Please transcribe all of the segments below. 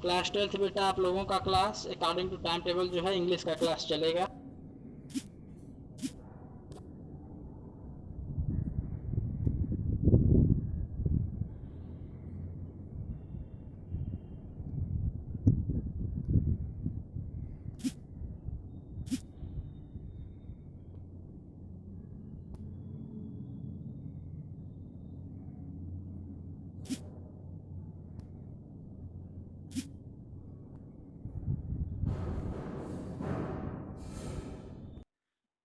Class 12th बेटा आप लोगों का class according to time table जो है इंग्लिश का क्लास चलेगा।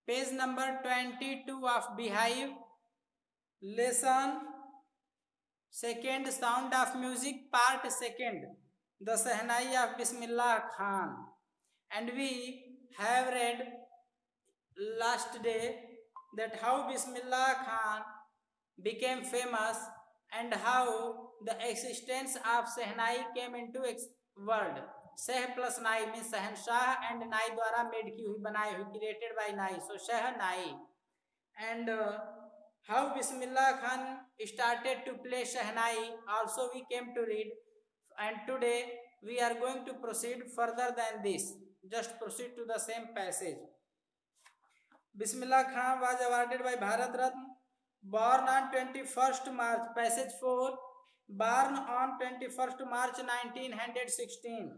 Page number 22 of Beehive, lesson second, sound of music, part second, the shehnai of Bismillah Khan. And we have read last day that how Bismillah Khan became famous and how the existence of Shehnai came into world. Sheh plus Nai means Shahanshah and Nai द्वारा made की हुई, बनाई हुई, created by Nai, so Shehnai. And how Bismillah Khan started to play Shehnai also we came to read, and today we are going to proceed further than this. Just proceed to the same passage. Bismillah Khan was awarded by Bharat Ratna, born on 21st March, passage 4, born on 21st March 1916.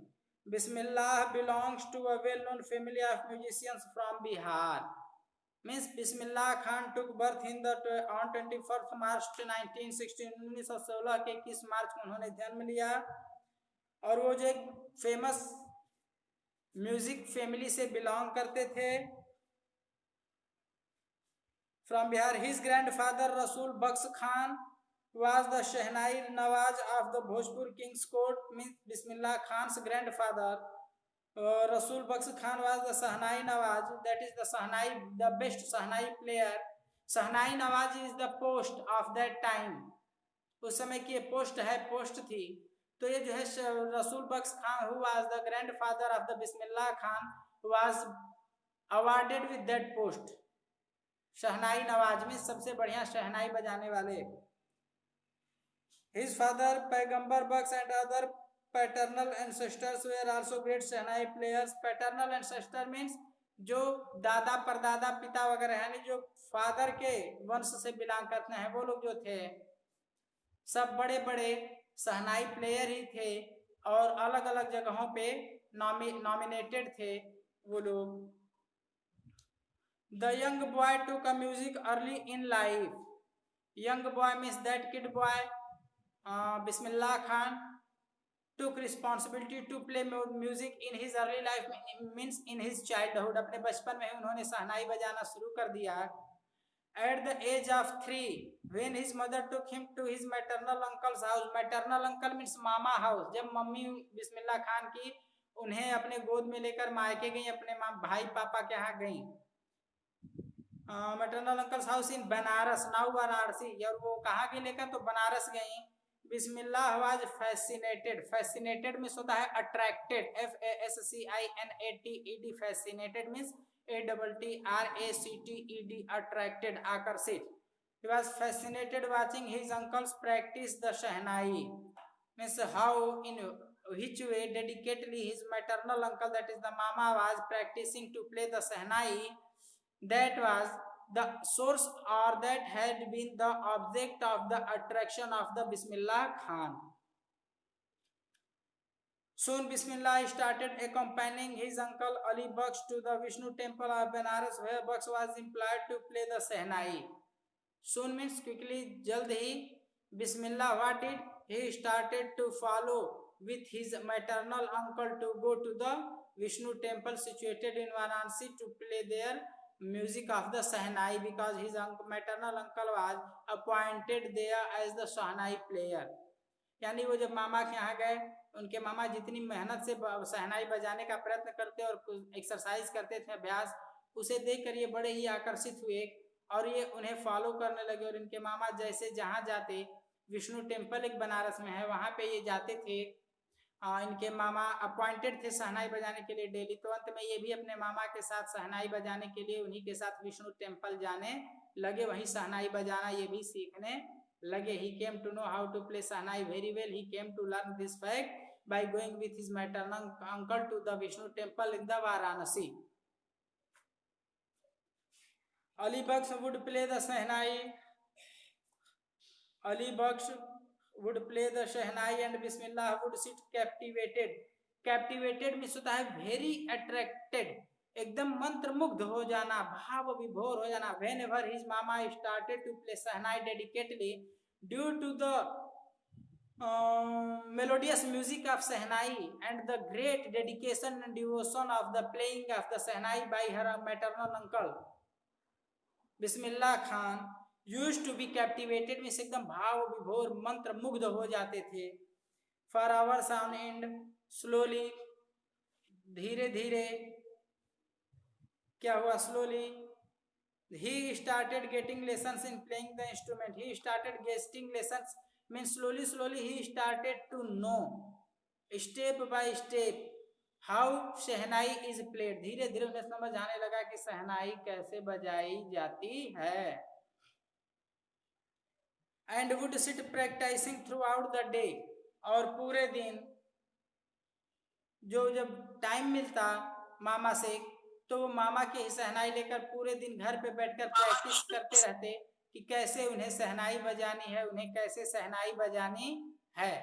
Bismillah belongs to a well-known family of musicians from Bihar. Means Bismillah Khan took birth in on 21st March 1916, 1916 के 21 मार्च को उन्होंने जन्म लिया, और वो जो एक famous music family से बिलोंग करते थे from Bihar. His grandfather Rasul Baksh Khan was the Shehnai Nawaz of the Bhojpur King's Court. Means Bismillah Khan's grandfather Rasul Baksh Khan was the Shehnai Nawaz, that is the Shehnai, the best Shehnai player. Shehnai Nawaz is the post of that time. उस समय की ये post है, post थी। तो ये जो है रसूल बख्श Khan who was the grandfather of the Bismillah Khan was awarded with that post. शहनाई नवाज में सबसे बढ़िया शहनाई बजाने वाले। His father पैगंबर बख्श and other paternal ancestors were also great shehnai players. Paternal ancestor means जो दादा परदादा पिता वगैरह, यानी जो फादर के वंश से बिलोंग करते हैं वो लोग जो थे सब बड़े बड़े शहनाई प्लेयर ही थे, और अलग अलग जगहों पे नॉमिनेटेड थे वो लोग। The young boy took a music early in life. Young boy means that kid boy. Bismillah Khan took responsibility to play music in his early life, means in his childhood. अपने बचपन में उन्होंने शहनाई बजाना शुरू कर दिया। At the age of 3, when his mother took him to his maternal uncle's house. Maternal uncle means mama house. जब mummy Bismillah Khan की उन्हें अपने गोद में लेकर मायके गई, अपने भाई पापा के यहाँ गई। Maternal uncles house in Banaras, now Varanasi, और वो कहाँ के लेकर, तो बनारस गई। बिस्मिल्लाह वाज फैसिनेटेड, फैसिनेटेड मीन्स होता है attracted, FASCINATED, fascinated means ATTRACTED, attracted, आकर्षित। He was fascinated watching his uncles practice the Shehnai, means how, in which way dedicatedly his maternal uncle, that is the mama, was practicing to play the Shehnai. That was the source, or that had been the object of the attraction of the Bismillah Khan. Soon Bismillah started accompanying his uncle Ali Baksh to the Vishnu temple of Benares, where Baksh was employed to play the Shehnai. Soon means quickly, जल्द ही। Bismillah what did? He started to follow with his maternal uncle to go to the Vishnu temple situated in Varanasi to play there music of the Shehnai, because his maternal uncle was appointed there as the Shehnai player. यानी वो जब मामा के यहाँ गए, उनके मामा जितनी मेहनत से शहनाई बजाने का प्रयत्न करते और एक्सरसाइज करते थे, अभ्यास, उसे देखकर ये बड़े ही आकर्षित हुए और ये उन्हें फॉलो करने लगे। और इनके मामा जैसे जहाँ जाते, विष्णु टेम्पल एक बनारस में है, वहाँ पे ये जाते थे। इनके मामा अपॉइंटेड थे शहनाई बजाने के लिए डेली। तो अंत में ये भी अपने मामा के साथ शहनाई बजाने के लिए उन्हीं के साथ विष्णु टेम्पल जाने लगे, वहीं शहनाई बजाना ये भी सीखने लगे। He came to know how to play shehnai very well. He came to learn this fact by going with his maternal uncle to the Vishnu temple in the Varanasi. Ali Baksh would play the Shehnai. Ali Baksh would play the Shehnai and Bismillah would sit captivated. Captivated means होता है very attracted, एकदम मंत्रमुग्ध हो जाना, भाव विभोर हो जाना. Whenever his mama started to play Shehnai dedicatedly, due to the melodious music of Shehnai and the great dedication and devotion of the playing of the Shehnai by her maternal uncle Bismillah Khan used to be captivated means एकदम भाव विभोर मंत्र मुग्ध हो जाते थे. For hours on end, slowly, धीरे धीरे क्या हुआ? Slowly he started getting lessons in playing the instrument. He started getting lessons means slowly he started to know step by step how shehnai is played. धीरे धीरे उन्हें समझ आने लगा कि शहनाई कैसे बजाई जाती है. And would sit practicing throughout the day. और पूरे दिन जब टाइम मिलता मामा से तो वो मामा के ही शहनाई लेकर पूरे दिन घर पे बैठकर प्रैक्टिस करते रहते कि कैसे उन्हें शहनाई बजानी है, उन्हें कैसे शहनाई बजानी है.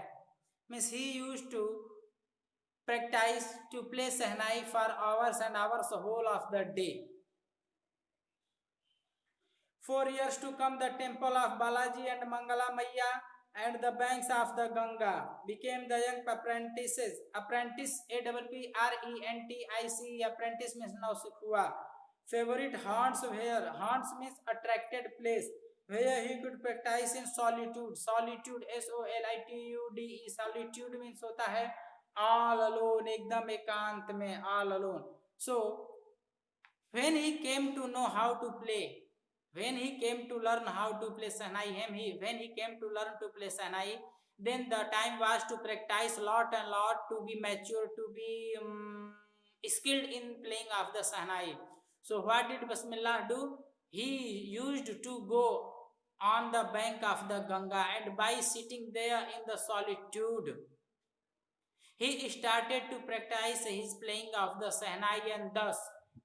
Means he used to practice to play Shehnai for hours and hours whole of the day. 4 years to come, the temple of Balaji and Mangala Maiya and the banks of the Ganga became the young apprentices. Apprentice, APPRENTICE, apprentice means nausikh hua. Favorite haunts where, haunts means attracted place, where he could practice in solitude. Solitude, SOLITUDE, solitude means होता है all alone, एकदम एकांत में, all alone. So when he came to know how to play, when he came to learn how to play Shehnai, when he came to learn to play Shehnai, then the time was to practice lot and lot, to be mature, to be skilled in playing of the Shehnai. So what did Bismillah do? He used to go on the bank of the Ganga, and by sitting there in the solitude, he started to practice his playing of the Shehnai, and thus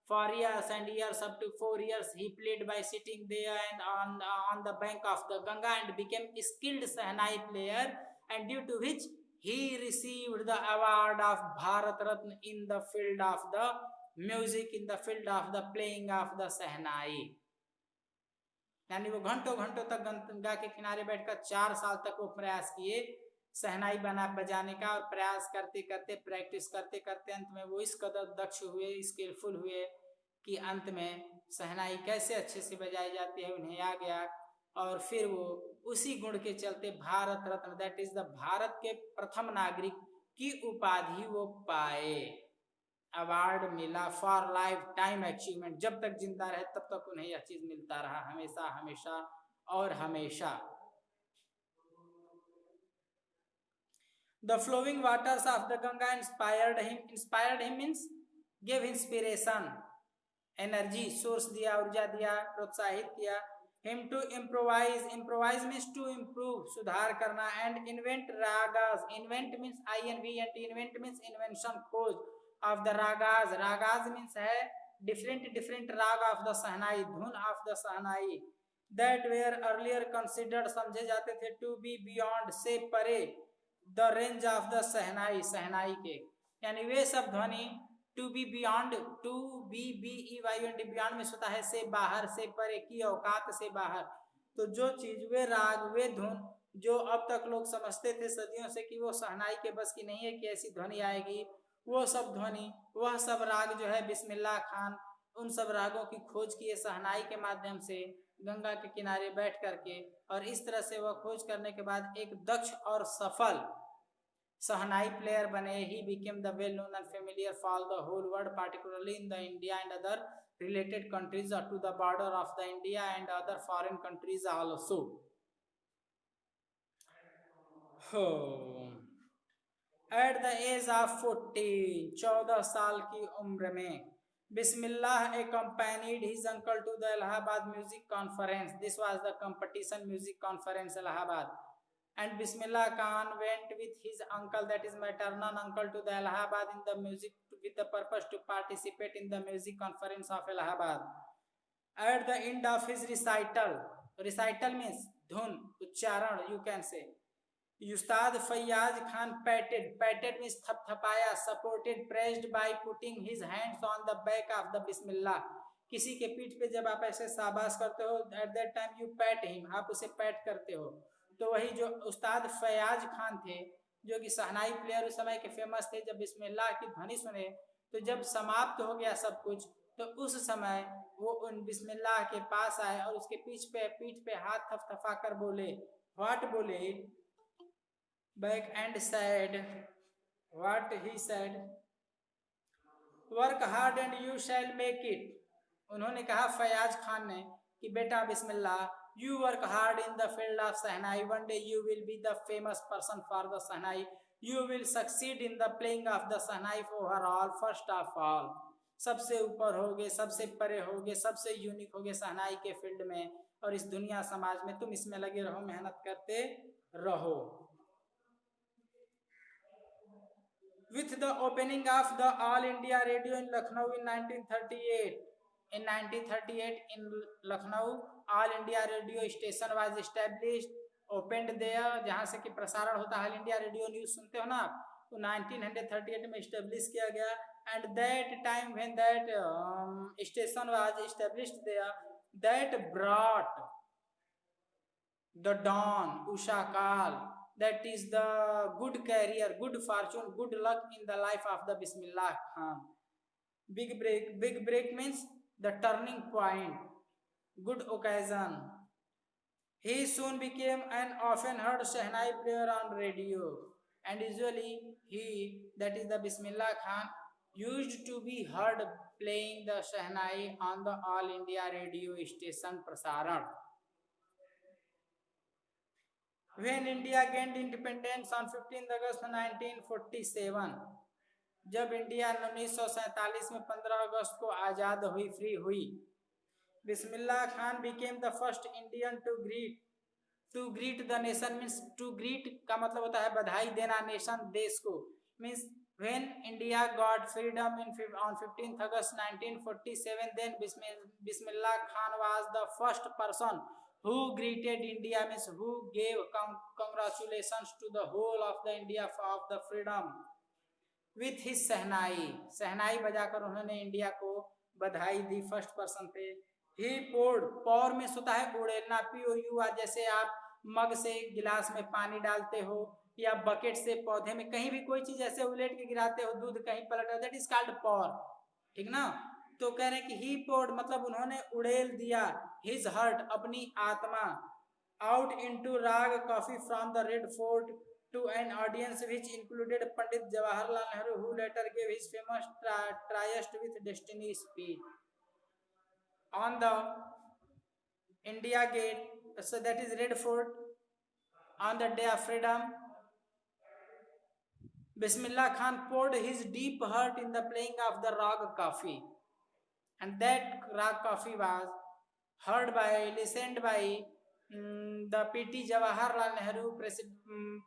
for years and years, up to 4 years, he played by sitting there and on the bank of the Ganga and became a skilled Shehnai player, and due to which he received the award of Bharat Ratna in the field of the music, in the field of the playing of the Shehnai. यानी वो घंटों घंटों तक गंगा के किनारे बैठकर 4 साल तक वो प्रयास किए शहनाई बजाने का, और प्रयास करते करते, प्रैक्टिस करते करते अंत में वो इस कदर दक्ष हुए, स्किलफुल हुए कि अंत में शहनाई कैसे अच्छे से बजाई जाती है उन्हें आ गया. और फिर वो उसी गुण के चलते Bharat Ratna, that is the Bharat के प्रथम नागरिक की उपाधि वो पाए, अवार्ड मिला फॉर लाइफ टाइम अचीवमेंट. जब तक जिंदा रहे तब तक उन्हें यह चीज मिलता रहा, हमेशा हमेशा और हमेशा. The flowing waters of the Ganga inspired him. Inspired him means gave inspiration, energy, source दिया, ऊर्जा दिया, प्रोत्साहित किया. Him to improvise. Improvise means to improve, सुधार करना. And invent ragas. Invent means INVENT. Invent means invention, खोज of the ragas. Ragas means है different rag of the Shehnai, धुन of the Shehnai, that were earlier considered, समझे जाते थे to be beyond, से परे, the range of the Shehnai, शहनाई के. यानी वे सब ध्वनि to be beyond, to be BEYOND, beyond में होता है से बाहर, से परे, की औकात से बाहर. तो जो चीज, वे राग, वे धुन जो अब तक लोग समझते थे सदियों से कि वो शहनाई के बस की नहीं है कि ऐसी ध्वनि आएगी, वो सब ध्वनि, वह सब राग जो है बिस्मिल्लाह खान उन सब रागों की खोज किए शहनाई के माध्यम से गंगा के किनारे बैठ करके. और इस तरह से वह खोज करने के बाद एक दक्ष और सफल शहनाई प्लेयर बने. He became the well known and familiar for the whole world, particularly in the India and other related countries to the border of the India and other foreign countries also. At the age of 14, 14 साल की उम्र में, Bismillah accompanied his uncle to the Allahabad music conference. This was the competition music conference Allahabad. And Bismillah Khan went with his uncle, that is maternal uncle, to the Allahabad in the music with the purpose to participate in the music conference of Allahabad. At the end of his recital means dhun, uchcharan, you can say. Ustad Fayyaz Khan patted means thapthapaya, supported, praised by putting his hands on the back of the Bismillah. किसी के पीठ पे जब आप ऐसे शाबाश करते हो, at that time you pat him, आप उसे पैट करते हो. तो वही जो उस्ताद फयाज खान थे, जो कि शहनाई प्लेयर उस समय के फेमस थे, जब बिस्मिल्लाह की ध्वनि सुने तो जब समाप्त हो गया सब कुछ, तो उस समय वो उन बिस्मिल्लाह के पास आए और उसके पीठ पे हाथ थपथपा कर बोले, व्हाट बोले, back and said, what he said, work hard and you shall make it. उन्होंने कहा फयाज खान ने कि बेटा बिस्मिल्लाह, you work hard in the field of Sahnai, one day you will be the famous person for the Sahnai, you will succeed in the playing of the Sahnai overall, first of all, सबसे ऊपर होगे, सबसे परे होगे, सबसे unique होगे सहनाई के field में, और इस दुनिया समाज में तुम इसमें लगे रहो, मेहनत करते रहो. With the opening of the All India Radio in Lucknow in 1938, in 1938 in Lucknow, All India Radio station was established, opened there, जहाँ से कि प्रसारण होता है, All India Radio News सुनते हो ना आप, तो 1938 में establish किया गया. And that time when that station was established there, that brought the dawn, Ushakal, that is the good career, good fortune, good luck in the life of the Bismillah Khan. Big break means the turning point, good occasion. He soon became an often heard Shehnai player on radio, and usually he, that is the Bismillah Khan, used to be heard playing the Shehnai on the All India Radio station Prasaran. When India gained independence on 15th August 1947, जब India 1947 में 15 अगस्त को आज़ाद हुई, free हुई, Bismillah Khan became the first Indian to greet the nation, means to greet का मतलब होता है बधाई देना, नेशन देश को, means when India got freedom on 15th August 1947, then Bismillah Khan was the first person who greeted India, means who gave congratulations to the whole of the India of the freedom with his सहनाई बजाकर उन्होंने India को बधाई दी, first person थे. ही पौर में होता है उड़ेलना, POUR, जैसे आप मग से गिलास में पानी डालते हो या बकेट से पौधे में कहीं भी कोई चीज ऐसे उलेट के गिराते हो, दूध कहीं पलट, दैट इज कॉल्ड पौर, ठीक ना. तो कह रहे हैं कि ही पोर्ड मतलब उन्होंने उड़ेल दिया हिज हर्ट, अपनी आत्मा, out into raag Kafi from the Red Fort to an audience which included Pandit Jawaharlal Nehru, who later gave his famous tryst with destiny speech on the India Gate, so that is Red Fort, on the day of freedom. Bismillah Khan poured his deep heart in the playing of the rag kafi, and that rag kafi was listened by the PT Jawaharlal Nehru,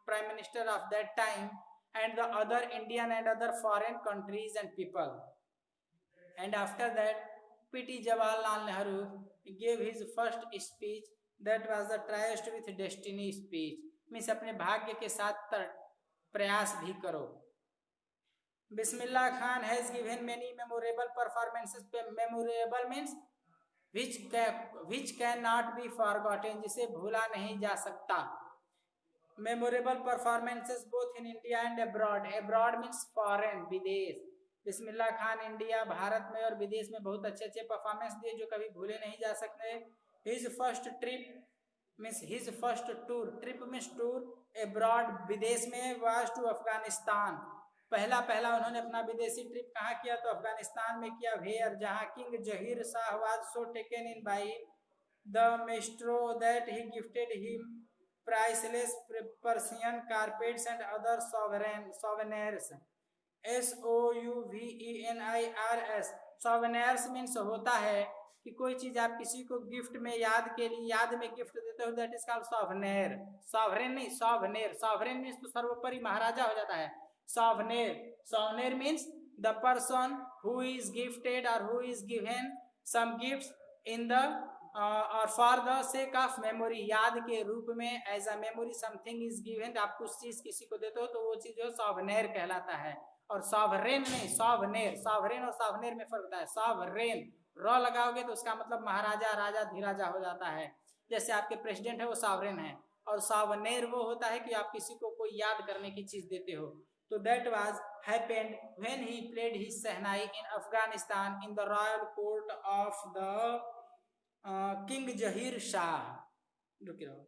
Prime Minister of that time, and the other Indian and other foreign countries and people. And after that, PT Jawaharlal Nehru gave his first speech, that was the Tryst with Destiny speech, means अपने भाग्य के साथ प्रयास भी करो. Bismillah Khan has given many memorable performances. Memorable means which cannot be forgotten, जिसे भूला नहीं जा सकता. Memorable performances both in India and abroad. Abroad means foreign, विदेश. बिस्मिल्लाह खान इंडिया, भारत में और विदेश में बहुत अच्छे अच्छे परफॉर्मेंस दिए जो कभी भूले नहीं जा सकते. His first trip means his first tour, trip means tour, abroad विदेश में, was to अफगानिस्तान. पहला उन्होंने अपना विदेशी ट्रिप कहाँ किया, तो अफगानिस्तान में किया, where, जहाँ king Zaheer Shah was so taken in by the maestro that he gifted him priceless Persian carpets and other souvenirs. SOUVENIRS. souvenirs means होता है कि कोई चीज आप किसी को गिफ्ट में याद के लिए याद में गिफ्ट देते हो, दैट इज कॉल्ड सॉवनेर। सॉवरेन नहीं, सॉवनेर। सॉवरेन मीन्स तो सर्वोपरि महाराजा हो जाता है। Souvenir, souvenir means the person who is gifted और who is given some gifts in the और for the sake of memory, याद के रूप में, as a memory something is given, आप कुछ चीज किसी को देते हो तो वो चीज जो सॉवनेर कहलाता है। और सॉवरेन नहीं, सॉवनेर। सॉवरेन और सॉवनेर में फर्क होता है। सॉवरेन र लगाओगे तो उसका मतलब महाराजा, राजा, धीराजा हो जाता है। जैसे आपके प्रेसिडेंट है वो सॉवरेन है। और सॉवनेर वो होता है कि आप किसी को कोई याद करने की चीज देते हो। तो that was happened when he played his shehnai in Afghanistan in the royal court of the king Zaheer Shah. रुक रहो।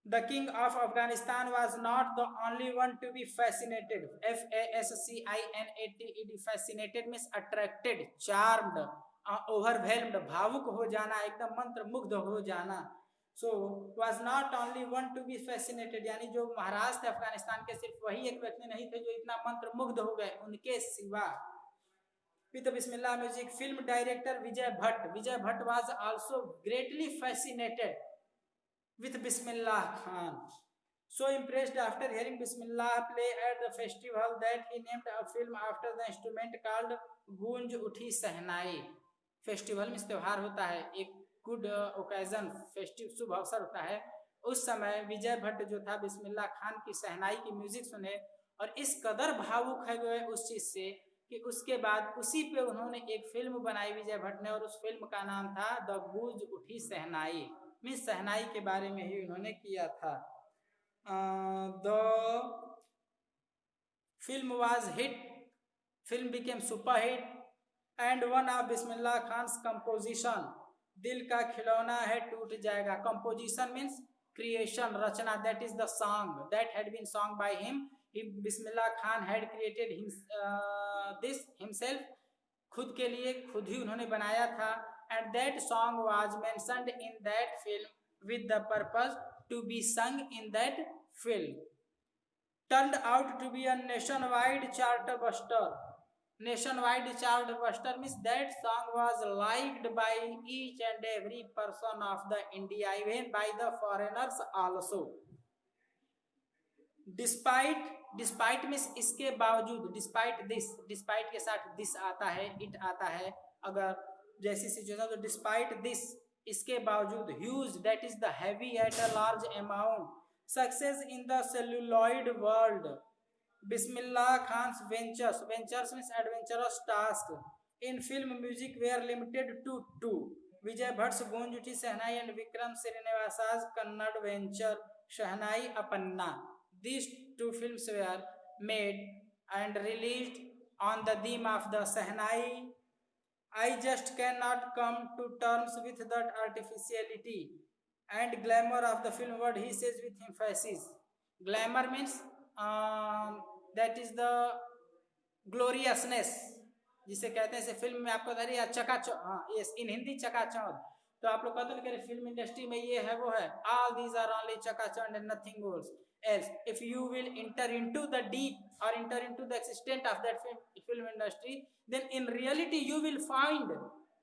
The king of Afghanistan was not the only one to be fascinated. Fascinated, fascinated means attracted, charmed, overwhelmed, भावुक हो जाना, एकदम मंत्र मुग्ध हो जाना। So was not only one to be fascinated, यानी जो महाराज थे अफगानिस्तान के, सिर्फ वही एक व्यक्ति नहीं थे जो इतना मंत्र मुग्ध हो गए, उनके सिवा। With the Bismillah music, film director Vijay Bhatt. Vijay Bhatt was also greatly fascinated with Bismillah Khan. So impressed after hearing Bismillah play at the festival that he named a film after the instrument called गूंज उठी सहनाई। Festival में त्योहार होता है, एक good occasion, festive शुभ अवसर होता है। उस समय विजय भट्ट जो था बिस्मिल्लाह खान की सहनाई की म्यूजिक सुने और इस कदर भावुक है गए उस चीज से कि उसके बाद उसी पे उन्होंने एक फिल्म बनाई विजय भट्ट ने, और उस फिल्म का नाम था द गूंज उठी सहनाई। मीन्स सहनाई के बारे में ही उन्होंने किया था। The film was hit, film became super hit, and one of Bismillah Khan's composition, दिल का खिलौना है टूट जाएगा। कंपोजिशन मीन्स क्रिएशन, रचना, that is the song that had been song by him. Bismillah Khan had created this himself, खुद के लिए खुद ही उन्होंने बनाया था। And that song was mentioned in that film with the purpose to be sung in that film. Turned out to be a nationwide chartbuster. Nationwide chartbuster means that song was liked by each and every person of the India, even by the foreigners also. Despite means इसके बावजूद, despite this, despite के साथ this आता है, it आता है, अगर जैसी सिचुएशन तो डिस्पाइट दिस, इसके बावजूद, huge that is the heavy at a large amount, success in the celluloid world, Bismillah Khan's ventures, ventures means adventurous task in film music were limited to 2, Vijay Bhatt Goonj Uthi Shehnai and Vikram Srinivasa's Kannada venture Shehnai Appanna. These 2 films were made and released on the theme of the Sehnai. I just cannot come to terms with that artificiality and glamour of the film word, he says with emphasis. Glamour means that is the gloriousness, जिसे कहते हैं film में आपको बता रही चकाचौंध, हाँ yes, इन हिंदी चकाचौंध। तो आप लोग कहते हैं फिल्म इंडस्ट्री में ये है वो है, all these are only चकाचौंध and nothing else. If you will enter into the deep or enter into the extent of that film industry, then in reality you will find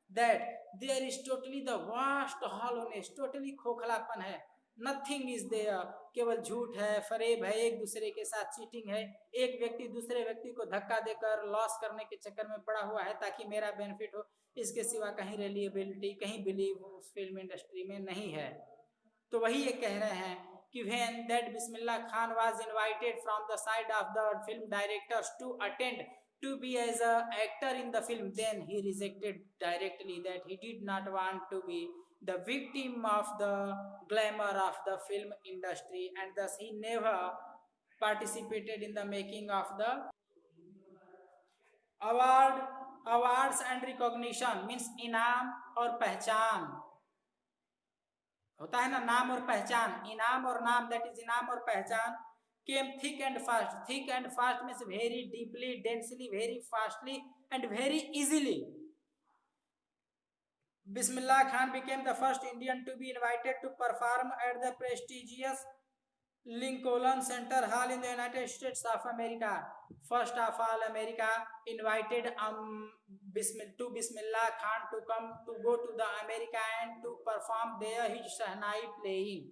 that there is totally the vast hollowness, totally खोखलापन है, nothing is there, केवल झूठ है, फरेब है, एक दूसरे के साथ चीटिंग है, एक व्यक्ति दूसरे व्यक्ति को धक्का देकर लॉस करने के चक्कर में पड़ा हुआ है ताकि मेरा बेनिफिट हो, इसके सिवा कहीं रिलायबिलिटी, कहीं बिलीव उस फिल्म इंडस्ट्री में नहीं है। तो वही ये कह रहे हैं कि when that Bismillah Khan was invited from the side of the film directors to attend to be as a actor in the film, then he rejected directly that he did not want to be the victim of the glamour of the film industry, and thus he never participated in the making of the awards and recognition means इनाम और पहचान होता है ना, नाम और पहचान, इनाम और नाम, दैट इज इनाम और पहचान, came thick and fast. Thick and fast means very deeply, densely, very fastly and very easily. Bismillah Khan became the first Indian to be invited to perform at the prestigious Lincoln Center Hall in the United States of America. First of all, America invited to Bismillah Khan to come to go to the America and to perform there his Shahnai playing.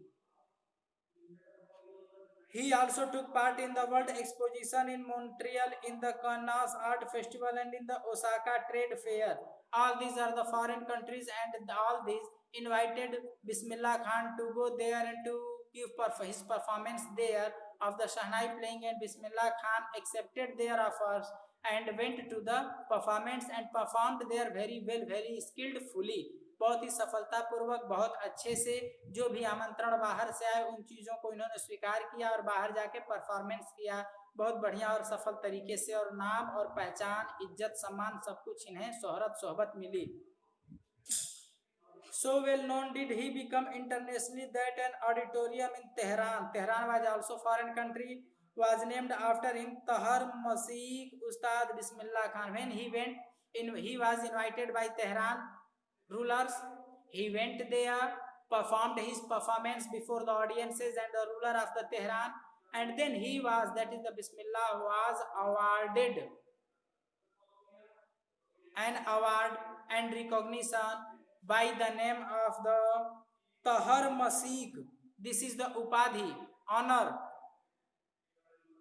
He also took part in the World Exposition in Montreal, in the Cannes Art Festival, and in the Osaka Trade Fair. All these are the foreign countries, and all these invited Bismillah Khan to go there and to give his performance there of the Shahnai playing, and Bismillah Khan accepted their offers and went to the performance and performed there very well, very skillfully. बहुत ही सफलतापूर्वक, बहुत अच्छे से जो भी आमंत्रण बाहर से आए उन चीज़ों को इन्होंने स्वीकार किया और बाहर जाके परफॉर्मेंस किया बहुत बढ़िया और सफल तरीके से, और नाम और पहचान, इज्जत, सम्मान सब कुछ इन्हें शोहरत सोहबत मिली. So well known did he become internationally that an auditorium in Tehran was also foreign country, was named after him, Tahar Masih Ustad Bismillah Khan. When he was invited by Tehran rulers. He went there, performed his performance before the audiences and the ruler of the Tehran, and then that is the Bismillah, was awarded an award and recognition by the name of the Tahar Masih. This is the Upadhi, honor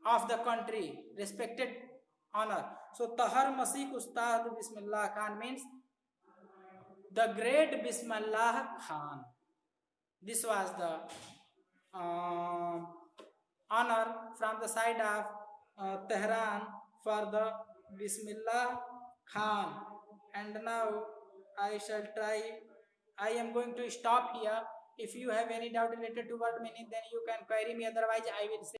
of the country, respected honor. So Tahar Masih Ustad Bismillah Khan means the great Bismillah Khan. This was the honor from the side of Tehran for the Bismillah Khan. And now I am going to stop here. If you have any doubt related to word meaning, then you can query me, otherwise I will say